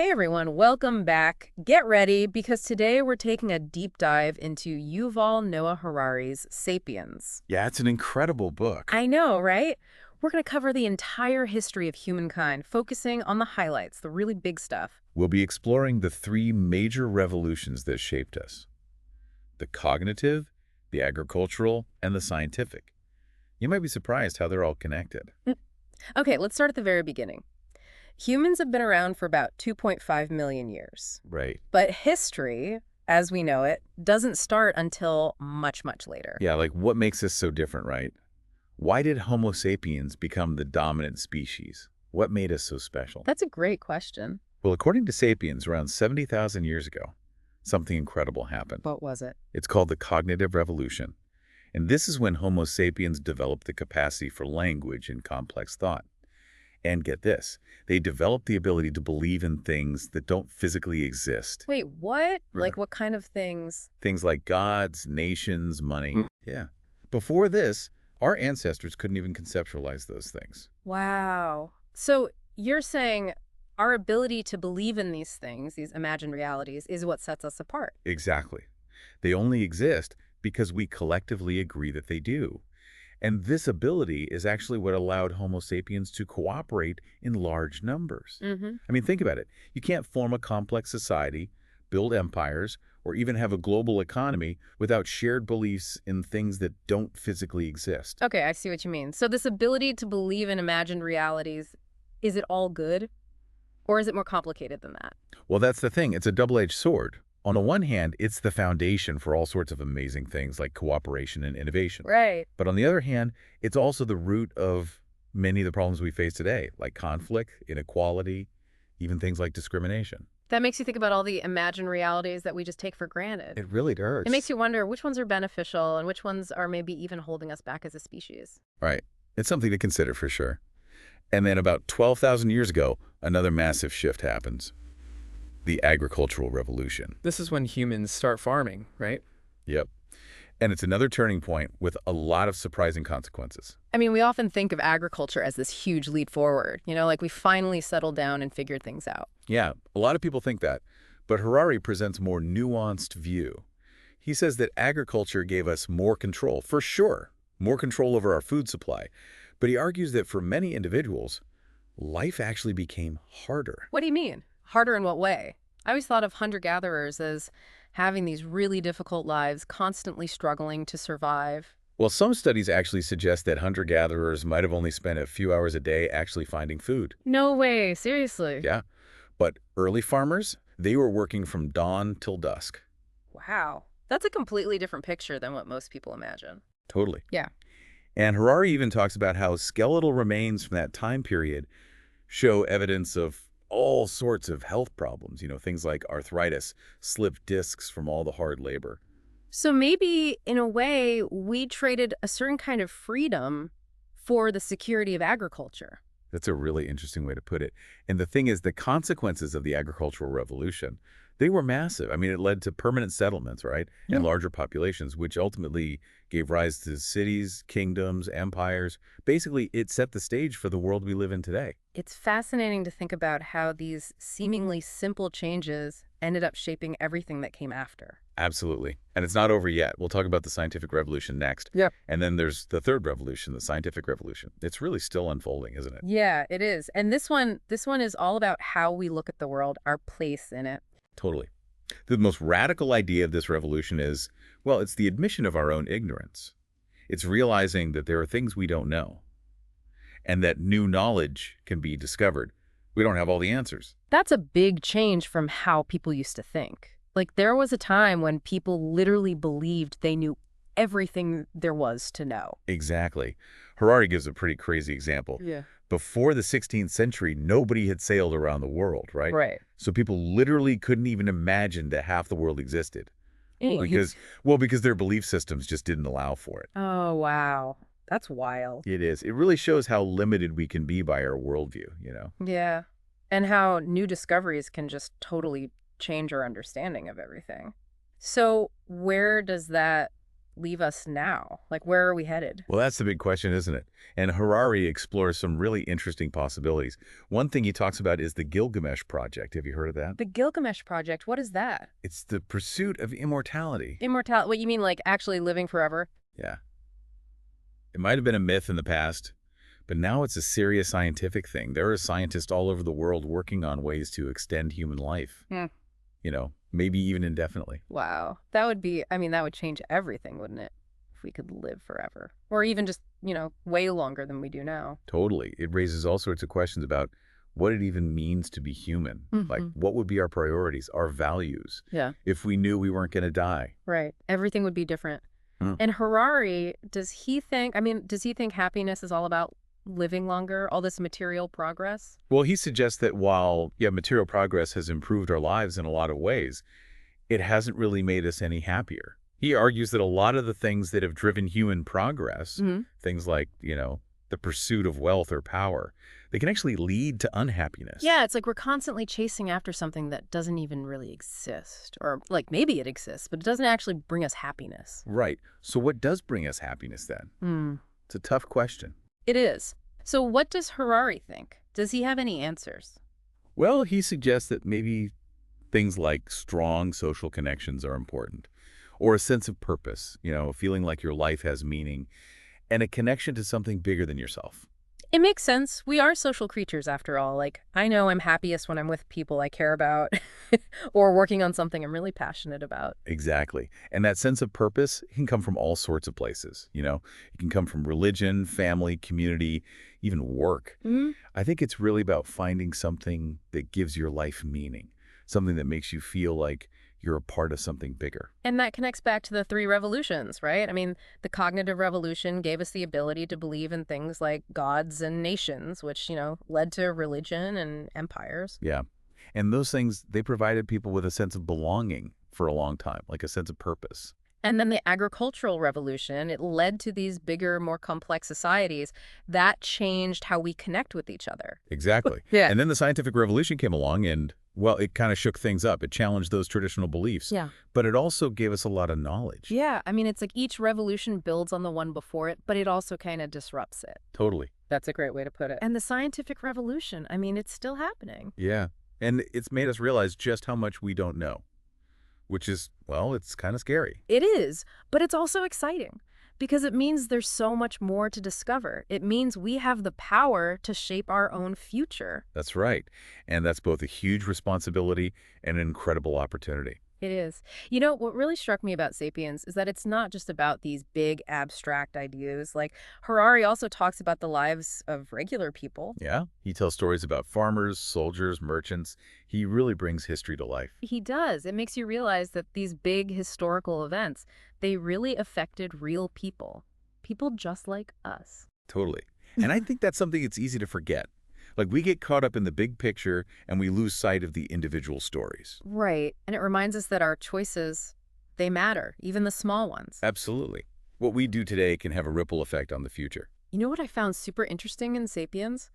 Hey everyone, welcome back. Get ready because today we're taking a deep dive into Yuval Noah Harari's Sapiens. Yeah, it's an incredible book. I know, right? We're going to cover the entire history of humankind, focusing on the highlights, the really big stuff. We'll be exploring the three major revolutions that shaped us: the cognitive, the agricultural, and the scientific. You might be surprised how they're all connected. Okay, let's start at the very beginning. Humans have been around for about 2.5 million years. Right. But history, as we know it, doesn't start until much, much later. Yeah, like what makes us so different, right? Why did Homo sapiens become the dominant species? What made us so special? That's a great question. Well, according to Sapiens, around 70,000 years ago, something incredible happened. What was it? It's called the cognitive revolution. And this is when Homo sapiens developed the capacity for language and complex thought. And get this, they developed the ability to believe in things that don't physically exist. Wait, what? Right. Like what kind of things? Things like gods, nations, money. Mm. Yeah. Before this, our ancestors couldn't even conceptualize those things. Wow. So you're saying our ability to believe in these things, these imagined realities, is what sets us apart. Exactly. They only exist because we collectively agree that they do. And this ability is actually what allowed Homo sapiens to cooperate in large numbers. Mm-hmm. I mean, think about it. You can't form a complex society, build empires, or even have a global economy without shared beliefs in things that don't physically exist. Okay, I see what you mean. So this ability to believe in imagined realities, is it all good? Or is it more complicated than that? Well, that's the thing. It's a double-edged sword. On the one hand, it's the foundation for all sorts of amazing things like cooperation and innovation. Right. But on the other hand, it's also the root of many of the problems we face today, like conflict, inequality, even things like discrimination. That makes you think about all the imagined realities that we just take for granted. It really does. It makes you wonder which ones are beneficial and which ones are maybe even holding us back as a species. Right. It's something to consider for sure. And then about 12,000 years ago, another massive shift happens. The agricultural revolution. This is when humans start farming, right? Yep. And it's another turning point with a lot of surprising consequences. I mean, we often think of agriculture as this huge leap forward, like we finally settled down and figured things out. Yeah, a lot of people think that, but Harari presents a more nuanced view. He says that agriculture gave us more control, for sure, more control over our food supply. But he argues that for many individuals, life actually became harder. What do you mean? Harder in what way? I always thought of hunter-gatherers as having these really difficult lives, constantly struggling to survive. Well, some studies actually suggest that hunter-gatherers might have only spent a few hours a day actually finding food. No way, seriously? Yeah, but early farmers, they were working from dawn till dusk. Wow. That's a completely different picture than what most people imagine. Totally. Yeah. And Harari even talks about how skeletal remains from that time period show evidence of all sorts of health problems, things like arthritis, slipped discs from all the hard labor. So maybe, in a way, we traded a certain kind of freedom for the security of agriculture. That's a really interesting way to put it. And the thing is, the consequences of the agricultural revolution, they were massive. I mean, it led to permanent settlements, right? Yeah. And larger populations, which ultimately gave rise to cities, kingdoms, empires. Basically, it set the stage for the world we live in today. It's fascinating to think about how these seemingly simple changes ended up shaping everything that came after. Absolutely. And it's not over yet. We'll talk about the scientific revolution next. Yeah. And then there's the third revolution, the scientific revolution. It's really still unfolding, isn't it? Yeah, it is. And this one is all about how we look at the world, our place in it. Totally. The most radical idea of this revolution is, well, it's the admission of our own ignorance. It's realizing that there are things we don't know and that new knowledge can be discovered. We don't have all the answers. That's a big change from how people used to think. Like, there was a time when people literally believed they knew everything there was to know. Exactly. Harari gives a pretty crazy example. Yeah. Before the 16th century, nobody had sailed around the world, right? Right. So people literally couldn't even imagine that half the world existed. Because their belief systems just didn't allow for it. Oh, wow. That's wild. It is. It really shows how limited we can be by our worldview, Yeah. And how new discoveries can just totally change our understanding of everything. So where does that leave us now? Like, where are we headed? Well, that's the big question, isn't it? And Harari explores some really interesting possibilities. One thing he talks about is the Gilgamesh Project. Have you heard of that? The Gilgamesh Project, what is that? It's the pursuit of immortality. Immortality, what you mean, like actually living forever? Yeah. It might have been a myth in the past, but now it's a serious scientific thing. There are scientists all over the world working on ways to extend human life. Hmm. You know, maybe even indefinitely. Wow. That would be, I mean, that would change everything, wouldn't it? If we could live forever. Or even just, way longer than we do now. Totally. It raises all sorts of questions about what it even means to be human. Like, what would be our priorities, our values, if we knew we weren't going to die? Right. Everything would be different. And Harari, does he think happiness is all about living longer, all this material progress? Well, he suggests that while, material progress has improved our lives in a lot of ways, it hasn't really made us any happier. He argues that a lot of the things that have driven human progress, things like, the pursuit of wealth or power, they can actually lead to unhappiness. Yeah, it's like we're constantly chasing after something that doesn't even really exist. Or like maybe it exists, but it doesn't actually bring us happiness. Right. So what does bring us happiness then? It's a tough question. It is. So what does Harari think? Does he have any answers? Well, he suggests that maybe things like strong social connections are important, or a sense of purpose, feeling like your life has meaning, and a connection to something bigger than yourself. It makes sense. We are social creatures after all. Like, I know I'm happiest when I'm with people I care about or working on something I'm really passionate about. Exactly. And that sense of purpose can come from all sorts of places. It can come from religion, family, community, even work. I think it's really about finding something that gives your life meaning, something that makes you feel like you're a part of something bigger. And that connects back to the three revolutions, right? I mean, the cognitive revolution gave us the ability to believe in things like gods and nations, which, led to religion and empires. Yeah. And those things, they provided people with a sense of belonging for a long time, like a sense of purpose. And then the agricultural revolution, it led to these bigger, more complex societies that changed how we connect with each other. Exactly. Yeah. And then the scientific revolution came along and, well, it kind of shook things up. It challenged those traditional beliefs. Yeah. But it also gave us a lot of knowledge. Yeah. I mean, it's like each revolution builds on the one before it, but it also kind of disrupts it. Totally. That's a great way to put it. And the scientific revolution, I mean, it's still happening. Yeah. And it's made us realize just how much we don't know, which is, well, it's kind of scary. It is, but it's also exciting because it means there's so much more to discover. It means we have the power to shape our own future. That's right. And that's both a huge responsibility and an incredible opportunity. It is. What really struck me about Sapiens is that it's not just about these big abstract ideas. Like, Harari also talks about the lives of regular people. Yeah. He tells stories about farmers, soldiers, merchants. He really brings history to life. He does. It makes you realize that these big historical events, they really affected real people. People just like us. Totally. And I think that's something it's easy to forget. Like, we get caught up in the big picture and we lose sight of the individual stories. Right. And it reminds us that our choices, they matter, even the small ones. Absolutely. What we do today can have a ripple effect on the future. You know what I found super interesting in Sapiens?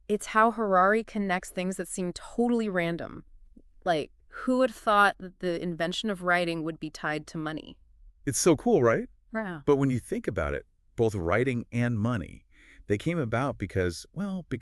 It's how Harari connects things that seem totally random. Like, who would have thought that the invention of writing would be tied to money? It's so cool, right? Yeah. But when you think about it, both writing and money, they came about because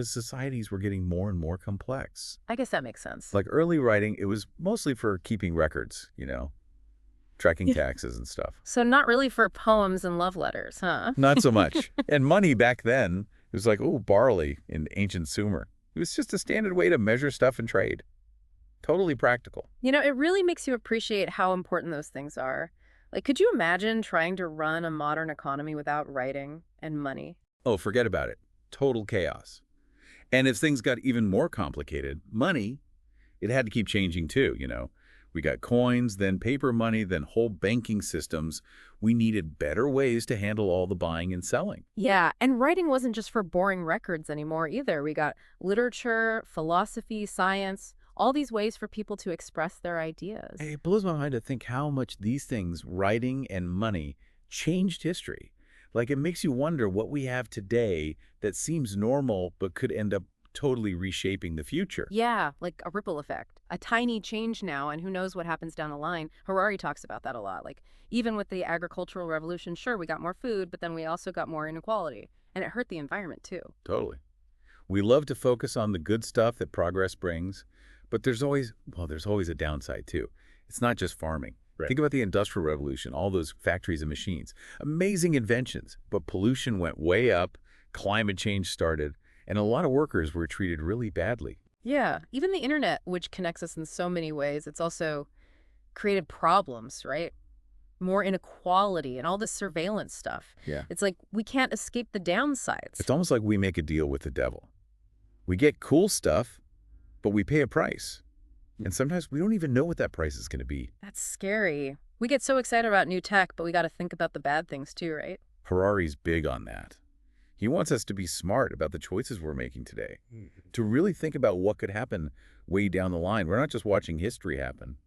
societies were getting more and more complex. I guess that makes sense. Like early writing, it was mostly for keeping records, tracking taxes and stuff. So not really for poems and love letters, huh? Not so much. And money back then, it was like, barley in ancient Sumer. It was just a standard way to measure stuff and trade. Totally practical. It really makes you appreciate how important those things are. Like, could you imagine trying to run a modern economy without writing and money? Oh, forget about it. Total chaos. And if things got even more complicated, money, it had to keep changing too, We got coins, then paper money, then whole banking systems. We needed better ways to handle all the buying and selling. Yeah, and writing wasn't just for boring records anymore either. We got literature, philosophy, science, all these ways for people to express their ideas. It blows my mind to think how much these things, writing and money, changed history. Like, it makes you wonder what we have today that seems normal but could end up totally reshaping the future. Yeah, like a ripple effect. A tiny change now, and who knows what happens down the line. Harari talks about that a lot. Like, even with the agricultural revolution, sure, we got more food, but then we also got more inequality. And it hurt the environment, too. Totally. We love to focus on the good stuff that progress brings, but there's always a downside too. It's not just farming. Right. Think about the Industrial Revolution, all those factories and machines. Amazing inventions, but pollution went way up, climate change started, and a lot of workers were treated really badly. Yeah, even the internet, which connects us in so many ways, it's also created problems, right? More inequality and all this surveillance stuff. Yeah. It's like we can't escape the downsides. It's almost like we make a deal with the devil. We get cool stuff, but we pay a price. And sometimes we don't even know what that price is going to be. That's scary. We get so excited about new tech, but we got to think about the bad things too, right? Harari's big on that. He wants us to be smart about the choices we're making today, to really think about what could happen way down the line. We're not just watching history happen,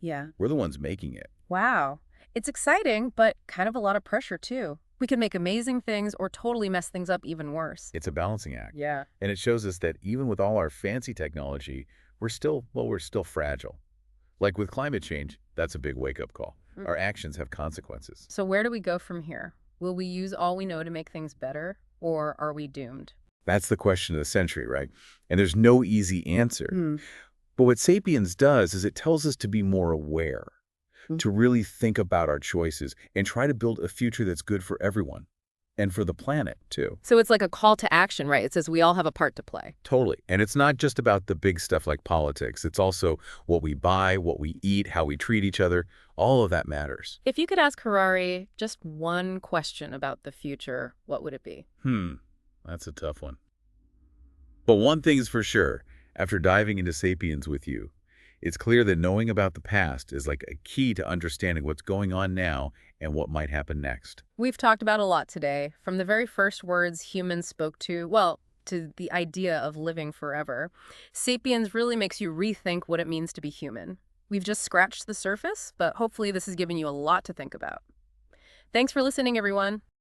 Yeah. we're the ones making it. Wow. It's exciting, but kind of a lot of pressure too. We can make amazing things or totally mess things up even worse. It's a balancing act. Yeah. And it shows us that even with all our fancy technology, we're still fragile. Like with climate change, that's a big wake-up call. Our actions have consequences. So where do we go from here? Will we use all we know to make things better, or are we doomed? That's the question of the century, right? And there's no easy answer. But what Sapiens does is it tells us to be more aware, to really think about our choices and try to build a future that's good for everyone and for the planet, too. So it's like a call to action, right? It says we all have a part to play. Totally. And it's not just about the big stuff like politics. It's also what we buy, what we eat, how we treat each other. All of that matters. If you could ask Harari just one question about the future, what would it be? That's a tough one. But one thing's for sure, after diving into Sapiens with you, it's clear that knowing about the past is like a key to understanding what's going on now and what might happen next. We've talked about a lot today, from the very first words humans spoke to, well, to the idea of living forever. Sapiens really makes you rethink what it means to be human. We've just scratched the surface, but hopefully this has given you a lot to think about. Thanks for listening, everyone.